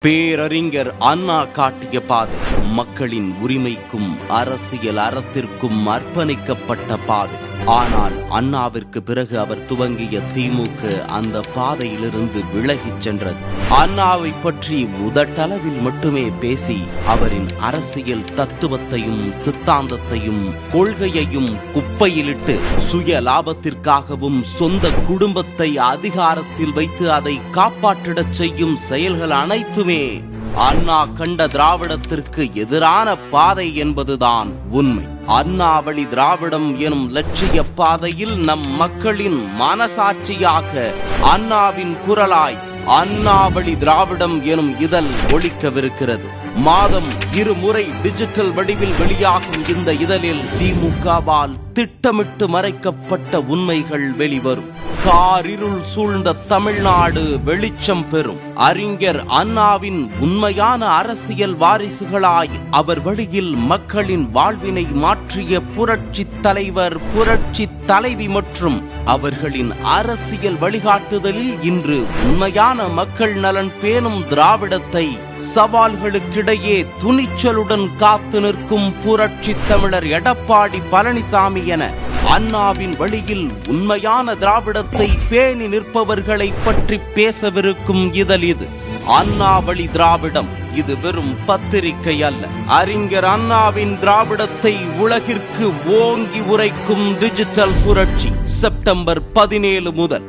பேரறிஞர் அண்ணா காட்டிய பாதை மக்களின் உரிமைக்கும் அரசியல் அறத்திற்கும் அர்ப்பணிக்கப்பட்ட பாதை. ஆனால் அண்ணாவிற்கு பிறகு அவர் துவங்கிய திமுக அந்த பாதையிலிருந்து விலகிச் சென்றது. அண்ணாவை பற்றி உதட்டளவில் மட்டுமே பேசி அவரின் அரசியல் தத்துவத்தையும் சித்தாந்தத்தையும் கொள்கையையும் குப்பையிலிட்டு சுய லாபத்திற்காகவும் சொந்த குடும்பத்தை அதிகாரத்தில் வைத்து அதை காப்பாற்றிடச் செய்யும் செயல்கள் அனைத்துமே அண்ணா கண்ட திராவிடத்திற்கு எதிரான பாதை என்பதுதான் உண்மை. அண்ணா வழி திராவிடம் எனும் லட்சிய பாதையில் நம் மக்களின் மனசாட்சியாக அண்ணாவின் குரலாய் அண்ணா வழி திராவிடம் எனும் இதழ் ஒலிக்கவிருக்கிறது. மாதம் 2 முறை டிஜிட்டல் வடிவில் வெளியாகும் இந்த இதழில் திமுகவால் திட்டமிட்டு மறைக்கப்பட்ட உண்மைகள் வெளிவரும். காரிருள் சூழ்ந்த தமிழ்நாடு வெளிச்சம் பெறும். அறிஞர் அண்ணாவின் உண்மையான அரசியல் வாரிசுகளாய் அவர் வழியில் மக்களின் வாழ்வினை மாற்றிய புரட்சி தலைவர், புரட்சி தலைவி மற்றும் அவர்களின் அரசியல் வழிகாட்டுதலில் இன்று உண்மையான மக்கள் நலன் பேணும் திராவிடத்தை சவால்களுக்கிடையே துணிச்சலுடன் காத்து நிற்கும் புரட்சி தமிழர் எடப்பாடி பழனிசாமி என அண்ணாவின் வழியில் உண்மையான திராவிடத்தை பேணி நிற்பவர்களை பற்றி பேசவிருக்கும் இதழ் இது. அண்ணா வழி திராவிடம் இது வெறும் பத்திரிகை அல்ல. அறிஞர் அண்ணாவின் திராவிடத்தை உலகிற்கு ஓங்கி உரைக்கும் டிஜிட்டல் புரட்சி. செப்டம்பர் 17 முதல்